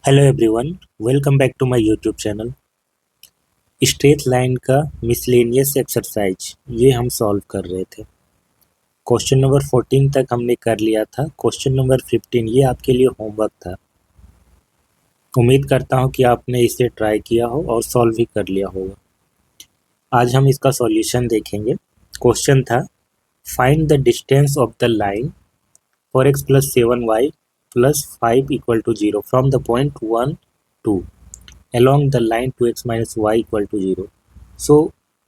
Hello everyone, welcome back to my YouTube channel. Straight line का miscellaneous exercise ये हम solve कर रहे थे। क्वेश्चन नंबर 14 तक हमने कर लिया था। क्वेश्चन नंबर 15 ये आपके लिए होमवर्क था। उम्मीद करता हूँ कि आपने इसे ट्राई किया हो और सॉल्व भी कर लिया होगा। आज हम इसका सॉल्यूशन देखेंगे। क्वेश्चन था, find the distance of the line 4x plus 7y plus 5 equal to 0 from the point 1 2 along the line 2x minus y equal to 0। So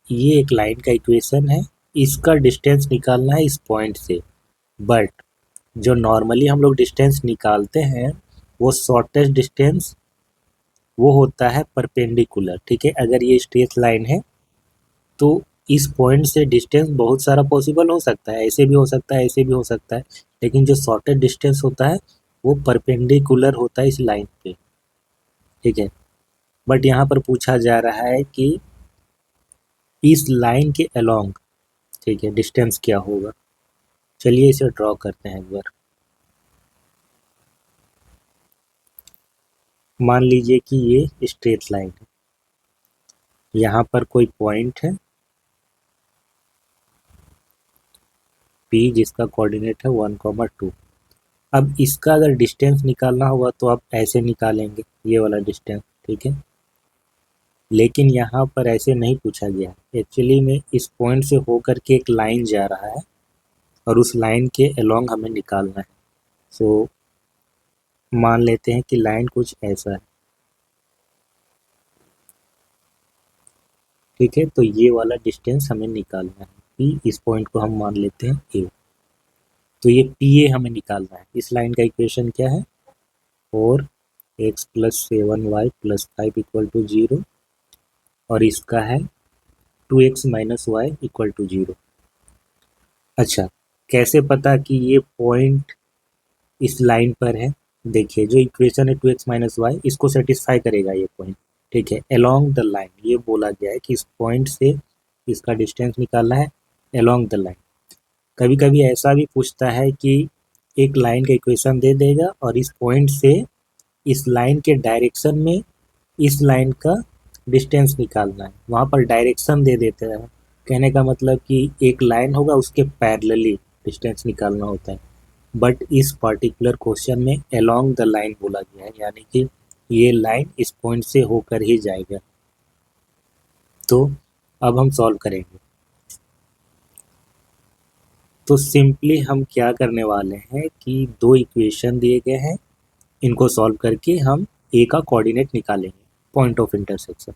ये एक लाइन का इक्वेशन है, इसका डिस्टेंस निकालना है इस पॉइंट से। बट जो नॉर्मली हम लोग डिस्टेंस निकालते हैं वो शॉर्टेस्ट डिस्टेंस वो होता है परपेंडिकुलर। ठीक है, अगर ये स्ट्रेट लाइन है तो इस पॉइंट से डिस्टेंस बहुत सारा पॉसिबल हो सकता है, ऐसे भी हो सकता है, ऐसे भी हो सकता है, लेकिन जो शॉर्टेस्ट डिस्टेंस होता है वो परपेंडिकुलर होता है इस लाइन पे। ठीक है, बट यहाँ पर पूछा जा रहा है कि इस लाइन के अलोंग, ठीक है, डिस्टेंस क्या होगा। चलिए इसे ड्रॉ करते हैं एक बार। मान लीजिए कि ये स्ट्रेट लाइन है, यहाँ पर कोई पॉइंट है P जिसका कोऑर्डिनेट है 1,2। अब इसका अगर डिस्टेंस निकालना होगा तो आप ऐसे निकालेंगे, ये वाला डिस्टेंस। ठीक है, लेकिन यहाँ पर ऐसे नहीं पूछा गया। एक्चुअली में इस पॉइंट से होकर के एक लाइन जा रहा है और उस लाइन के अलोंग हमें निकालना है। सो मान लेते हैं कि लाइन कुछ ऐसा है। ठीक है, तो ये वाला डिस्टेंस हमें निकालना है। पी, इस पॉइंट को हम मान लेते हैं ए। तो ये पी ए हमें निकालना है। इस लाइन का इक्वेशन क्या है? 4x plus 7y plus 5 equal to 0 और इसका है 2x minus y equal to 0। अच्छा, कैसे पता कि ये पॉइंट इस लाइन पर है? देखिए, जो इक्वेशन है 2x माइनस वाई इसको सेटिस्फाई करेगा ये पॉइंट। ठीक है, अलोंग द लाइन ये बोला गया है कि इस पॉइंट से इसका डिस्टेंस निकालना है अलोंग द लाइन। कभी कभी ऐसा भी पूछता है कि एक लाइन का इक्वेशन दे देगा और इस पॉइंट से इस लाइन के डायरेक्शन में इस लाइन का डिस्टेंस निकालना है, वहाँ पर डायरेक्शन दे देते हैं। कहने का मतलब कि एक लाइन होगा उसके पैरेलली डिस्टेंस निकालना होता है। बट इस पर्टिकुलर क्वेश्चन में अलोंग द लाइन बोला गया है, यानी कि ये लाइन इस पॉइंट से होकर ही जाएगा। तो अब हम सॉल्व करेंगे। तो सिंपली हम क्या करने वाले हैं कि दो इक्वेशन दिए गए हैं, इनको सॉल्व करके हम ए का कोऑर्डिनेट निकालेंगे, पॉइंट ऑफ इंटरसेक्शन।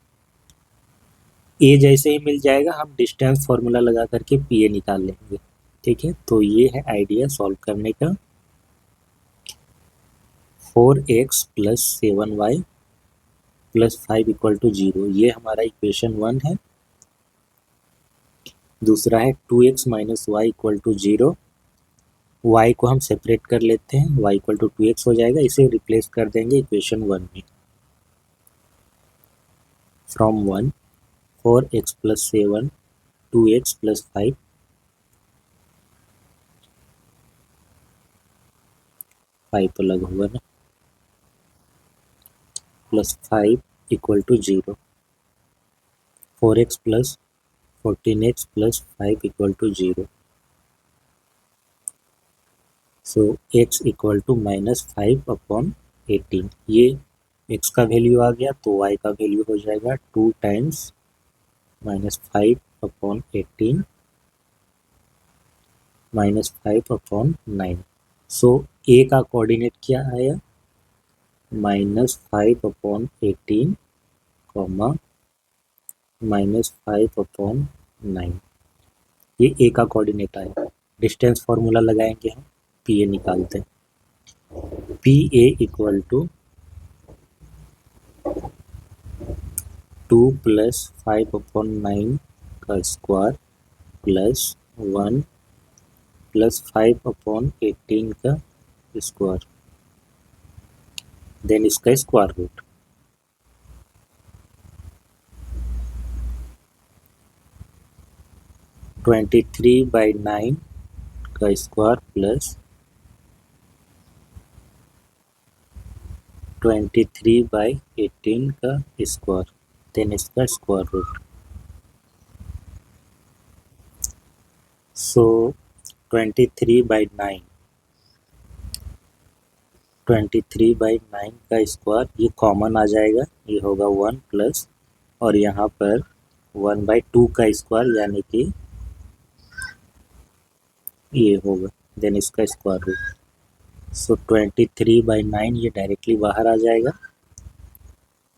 ए जैसे ही मिल जाएगा हम डिस्टेंस फार्मूला लगा करके पी ए निकाल लेंगे। ठीक है, तो ये है आइडिया सॉल्व करने का। 4x plus 7y plus 5 equal to 0, ये हमारा इक्वेशन 1 है। दूसरा है 2x minus y equal to 0। y को हम सेपरेट कर लेते हैं, y इक्वल टू 2x हो जाएगा, इसे रिप्लेस कर देंगे इक्वेशन 1 में। From 1 4x plus 7 2x plus 5 5 अलग होगा ना, plus 5 equal to 0। 4x plus 14x plus 5 equal to 0। So x equal to minus 5 upon 18। ये x का वैल्यू आ गया तो y का वैल्यू हो जाएगा 2 times minus 5 upon 18 minus 5 upon 9। So a का कोऑर्डिनेट क्या आया? Minus 5 upon 18 comma minus 5 upon 9। ये ए का कोऑर्डिनेट आया। डिस्टेंस फार्मूला लगाएंगे हम, पी ए निकालते हैं। P A equal to 2 plus 5 upon 9 का स्क्वायर प्लस 1 प्लस 5 अपॉन 18 का स्क्वायर, देन इसका square root. Twenty three by 9 का स्क्वायर प्लस 23/18 का स्क्वायर, देन इसका स्क्वायर रूट। सो 23/9, 23/9 का स्क्वायर, ये कॉमन आ जाएगा, ये होगा 1 प्लस, और यहाँ पर 1/2 का स्क्वायर यानी कि ये होगा, देन इसका स्क्वायर रूट। सो 23/9 ये डायरेक्टली बाहर आ जाएगा,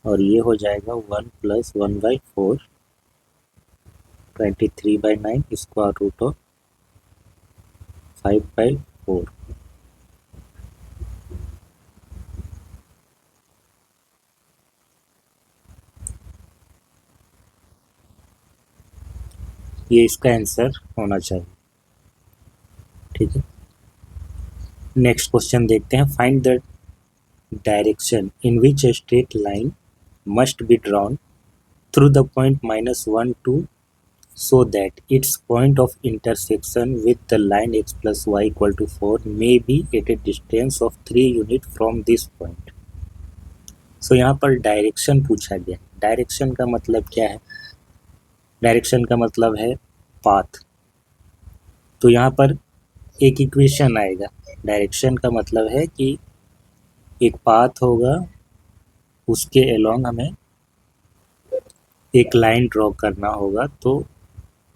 और ये हो जाएगा 1 प्लस 1/4, 23/9 स्क्वायर रूट ऑफ 5/4। ये इसका आंसर होना चाहिए, ठीक है। नेक्स्ट क्वेश्चन देखते हैं। Find the direction in which a straight line must be drawn through the point -1 2 so that its point of intersection with the line x plus y equal to 4 may be at a distance of 3 unit from this point। सो यहाँ पर direction पूछा गया। Direction का मतलब क्या है? Direction का मतलब है पाथ। तो यहाँ पर एक इक्वेशन आएगा। डायरेक्शन का मतलब है कि एक पाथ होगा, उसके अलोंग हमें एक लाइन ड्रॉ करना होगा, तो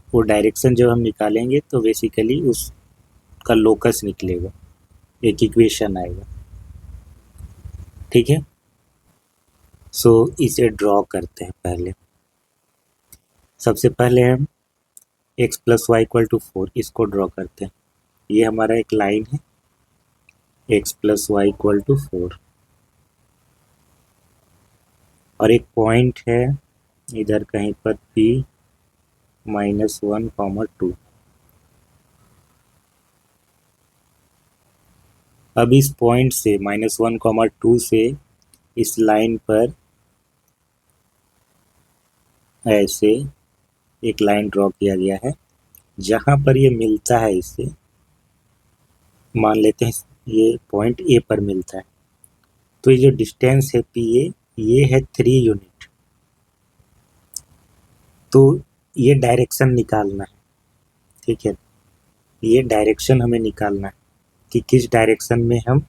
वो डायरेक्शन जब हम निकालेंगे तो बेसिकली उसका लोकस निकलेगा, एक इक्वेशन आएगा, ठीक है। सो इसे ड्रॉ करते हैं। पहले सबसे पहले हम x plus y equal to 4 इसको ड्रॉ करते हैं। ये हमारा एक लाइन है, x plus y equal to 4, और एक पॉइंट है इधर कहीं पर p -1, 2। अब इस पॉइंट से -1, 2 से इस लाइन पर ऐसे एक लाइन ड्रॉ किया गया है। जहाँ पर ये मिलता है, इससे मान लेते हैं ये पॉइंट ए पर मिलता है, तो ये जो डिस्टेंस है पी ए, ये है 3 यूनिट। तो ये डायरेक्शन निकालना है, ठीक है। ये डायरेक्शन हमें निकालना है कि किस डायरेक्शन में हम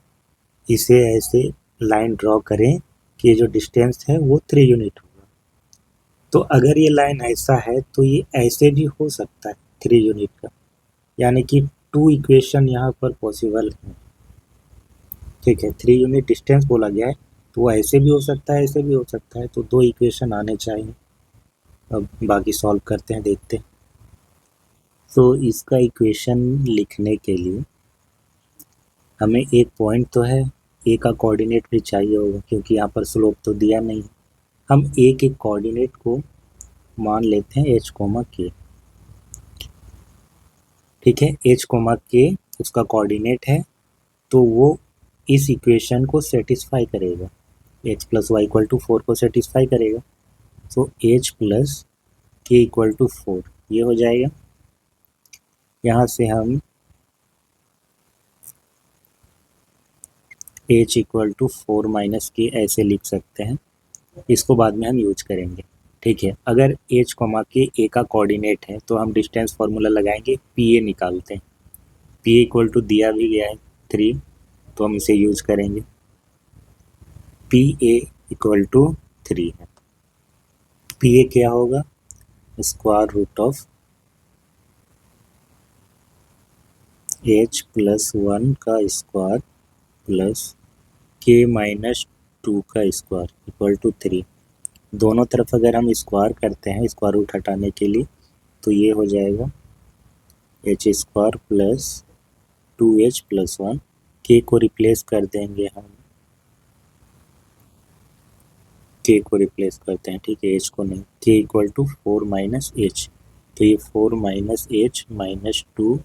इसे ऐसे लाइन ड्रॉ करें कि ये जो डिस्टेंस है वो 3 यूनिट होगा। तो अगर ये लाइन ऐसा है तो ये ऐसे भी हो सकता है 3 यूनिट का, यानी कि 2 इक्वेशन यहाँ पर पॉसिबल है, ठीक है। 3 यूनिट डिस्टेंस बोला गया है, तो वो ऐसे भी हो सकता है, ऐसे भी हो सकता है, तो 2 इक्वेशन आने चाहिए। अब बाकी सॉल्व करते हैं, देखते हैं। तो इसका इक्वेशन लिखने के लिए हमें एक पॉइंट तो है, ए का कोऑर्डिनेट भी चाहिए होगा, क्योंकि यहाँ पर स्लोप तो दिया नहीं। हम ए के कोऑर्डिनेट को मान लेते हैं h, k, ठीक है। h, k उसका कोऑर्डिनेट है, तो वो इस इक्वेशन को सेटिस्फाई करेगा, x plus y equal to 4 को सेटिस्फाई करेगा। तो h plus k equal to 4 ये हो जाएगा। यहाँ से हम h इक्वल टू 4 माइनस के ऐसे लिख सकते हैं, इसको बाद में हम यूज करेंगे, ठीक है। अगर h, के a का कोऑर्डिनेट है तो हम डिस्टेंस फार्मूला लगाएंगे, पी ए निकालते हैं। पी ए इक्वल टू दिया भी गया है 3, तो हम इसे यूज करेंगे। पी ए इक्वल टू 3 है। पी ए क्या होगा? Square root of h plus 1 का स्क्वायर प्लस k माइनस 2 का स्क्वायर इक्वल टू 3। दोनों तरफ अगर हम स्क्वायर करते हैं, स्क्वायर रूट हटाने के लिए, तो ये हो जाएगा h square plus 2h plus 1। k को रिप्लेस कर देंगे हम, k को रिप्लेस करते हैं, ठीक है, h को नहीं। k equal to 4 minus h, तो ये 4 माइनस एच माइनस 2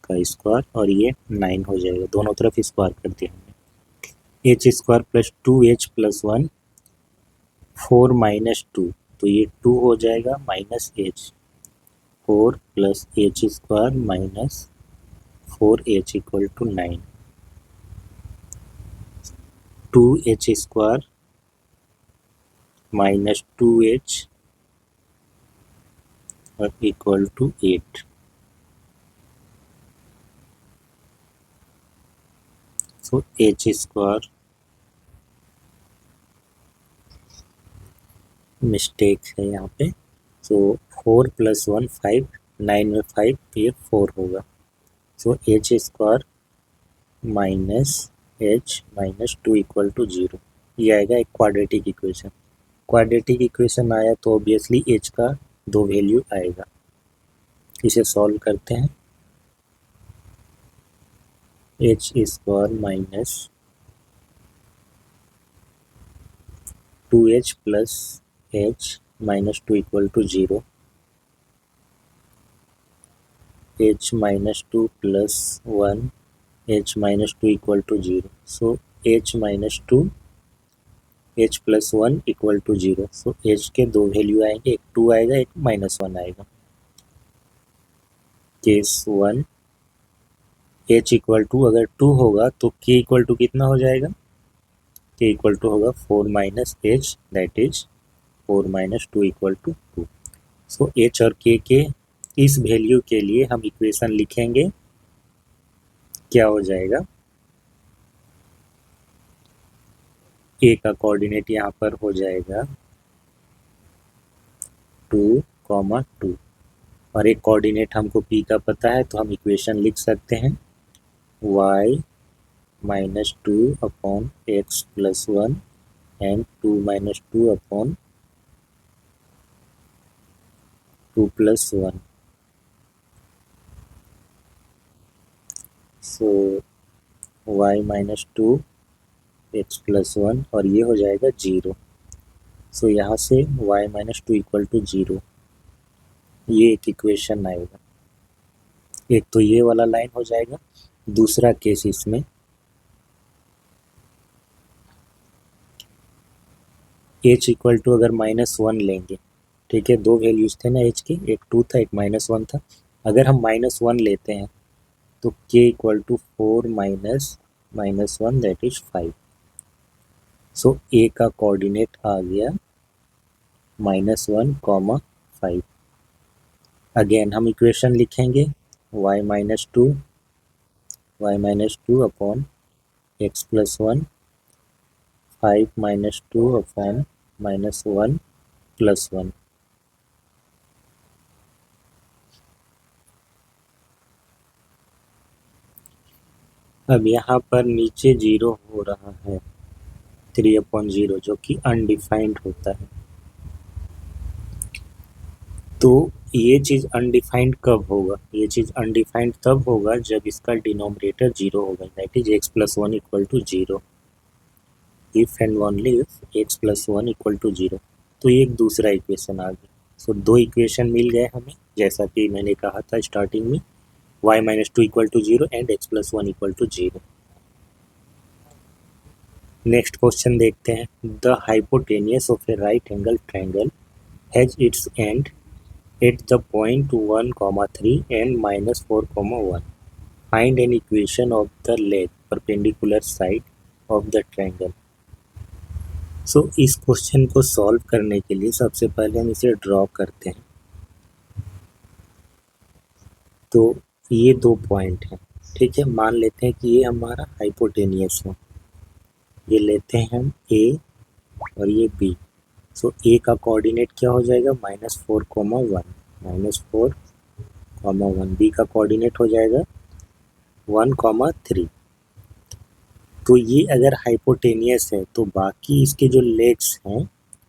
का स्क्वायर, और ये 9 हो जाएगा। दोनों तरफ स्क्वायर कर दिया हमने। H square plus 2h plus 1, 4 minus 2, तो ये 2 हो जाएगा minus h, 4 plus h square minus 4h equal to 9। 2h² minus 2h और equal to 8। So h², mistake है यहाँ पे। सो 4 + 1 5, 9 में 5, ये 4 होगा। So h² minus h minus 2 equal to 0, ये आएगा एक क्वाड्रेटिक इक्वेशन। क्वाड्रेटिक इक्वेशन आया तो ऑब्वियसली h का 2 वैल्यू आएगा। इसे सॉल्व करते हैं। h² minus 2h plus h minus 2 equal to 0, h minus 2 plus 1 h minus 2 equal to 0। So h minus 2 h plus 1 equal to 0। So h के 2 value आएंगे, एक 2 आएगा, एक -1 आएगा। केस 1, h इक्वल टू अगर 2 होगा तो k इक्वल टू कितना हो जाएगा? k इक्वल टू होगा 4 minus h, that is 4 minus 2 equal to 2। So h और k के इस वैल्यू के लिए हम इक्वेशन लिखेंगे, क्या हो जाएगा? a का कोऑर्डिनेट यहाँ पर हो जाएगा 2, 2 और एक कोऑर्डिनेट हमको p का पता है तो हम इक्वेशन लिख सकते हैं y minus 2 upon x plus 1 and 2 minus 2 upon 2 plus 1। So y minus 2 x plus 1 और ये हो जाएगा 0। सो यहाँ से y माइनस 2 इक्वल टू 0, ये एक इक्वेशन आएगा। एक तो ये वाला लाइन हो जाएगा। दूसरा केस इसमें h इक्वल टू अगर -1 लेंगे, ठीक है, 2 वैल्यूज थे ना h के, एक 2 था, एक -1 था। अगर हम -1 लेते हैं तो k equal to 4 minus -1 that is 5। So a का कोऑर्डिनेट आ गया -1, 5। अगेन हम इक्वेशन लिखेंगे y minus 2 upon x plus 1, 5 minus 2 upon -1 plus 1। अब यहाँ पर नीचे 0 हो रहा है, 3/0 जो कि अनडिफाइंड होता है। तो ये चीज़ अनडिफाइंड कब होगा? ये चीज़ अनडिफाइंड तब होगा जब इसका डिनोमिनेटर 0 होगा, that is x plus 1 equal to 0। If and only if x plus 1 equal to 0। तो ये एक दूसरा इक्वेशन आ गया। सो 2 इक्वेशन मिल गए हमें, जैसा कि मैंने कहा था स्टार्टिंग में, y minus 2 equal to 0 and x plus 1 equal to 0। Next question देखते हैं। The hypotenuse of a right angle triangle has its end at the point 1, 3 and -4, 1. Find an equation of the leg perpendicular side of the triangle. सो इस question को solve करने के लिए सबसे पहले हम इसे ड्रॉ करते हैं। तो ये 2 पॉइंट हैं, ठीक है। मान लेते हैं कि ये हमारा हाइपोटेनियस है, ये लेते हैं हम A और ये B। सो A का कोऑर्डिनेट क्या हो जाएगा? -4, 1, -4, 1। B का कोऑर्डिनेट हो जाएगा 1, 3। तो ये अगर हाइपोटेनियस है तो बाकी इसके जो लेग्स हैं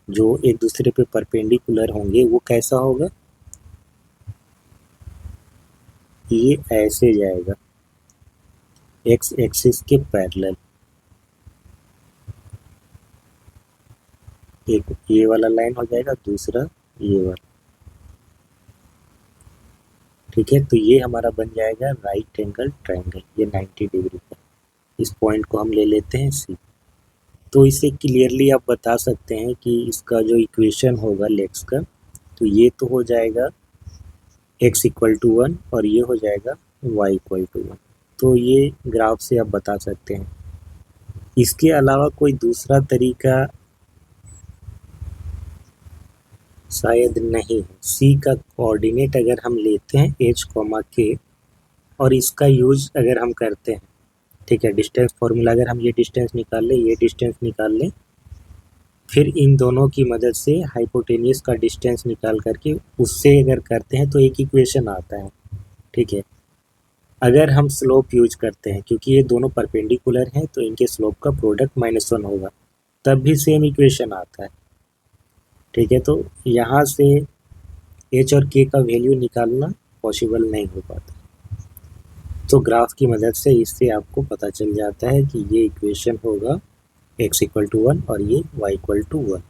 जो एक दूसरे पे परपेंडिकुलर होंगे वो कैसा होगा? ये ऐसे जाएगा x एक्सिस के पैरेलल। एक ये वाला लाइन हो जाएगा, दूसरा ये वाला, ठीक है। तो ये हमारा बन जाएगा राइट एंगल ट्रायंगल, ये 90 डिग्री का। इस पॉइंट को हम ले लेते हैं C। तो इसे क्लियरली आप बता सकते हैं कि इसका जो इक्वेशन होगा लेग्स का, तो ये तो हो जाएगा x इक्वल टू 1 और ये हो जाएगा y इक्वल टू 1। तो ये ग्राफ से आप बता सकते हैं। इसके अलावा कोई दूसरा तरीका शायद नहीं है। सी का कोऑर्डिनेट अगर हम लेते हैं एच कॉमा के और इसका यूज अगर हम करते हैं, ठीक है, डिस्टेंस फॉर्मूला अगर हम ये डिस्टेंस निकाल लें, ये डिस्टेंस निकाल लें, फिर इन दोनों की मदद से हाइपोटेनियस का डिस्टेंस निकाल करके उससे अगर करते हैं तो एक इक्वेशन आता है, ठीक है। अगर हम स्लोप यूज करते हैं, क्योंकि ये दोनों परपेंडिकुलर हैं तो इनके स्लोप का प्रोडक्ट -1 होगा, तब भी सेम इक्वेशन आता है, ठीक है। तो यहाँ से एच और के का वैल्यू निकालना पॉसिबल नहीं हो पाता। तो ग्राफ की मदद से इससे आपको पता चल जाता है कि ये इक्वेशन होगा x=1 और ये y=1।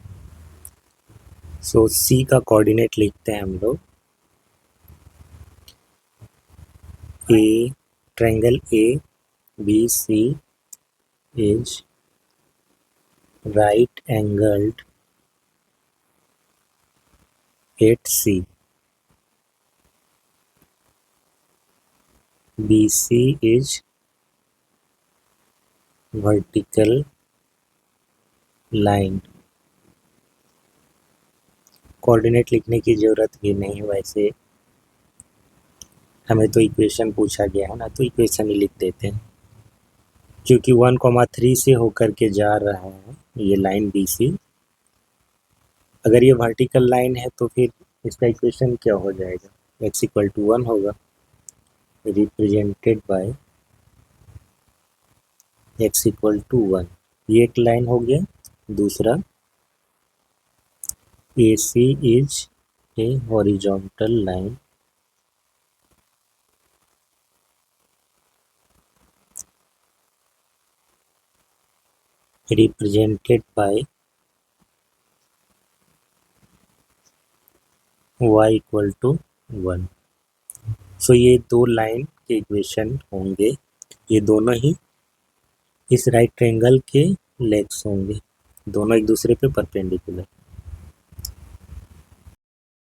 सो सी का कोऑर्डिनेट लिखते हैं हम लोग, a triangle A B C is right angled at C, BC is vertical line। Coordinate लिखने की ज़रूरत भी नहीं, वैसे हमें तो इक्वेशन पूछा गया है ना, तो इक्वेशन ही लिख देते हैं। क्योंकि 1,3 से होकर के जा रहा है ये लाइन BC, अगर ये वर्टिकल लाइन है तो फिर इसका इक्वेशन क्या हो जाएगा, x=1 होगा, रिप्रेजेंटेड बाय x=1। ये एक लाइन हो गया। दूसरा, AC is a horizontal line represented by y=1। सो ये दो लाइन के इक्वेशन होंगे, ये दोनों ही इस राइट ट्रायंगल के लेग्स होंगे, दोनों एक दूसरे पे परपेंडिकुलर।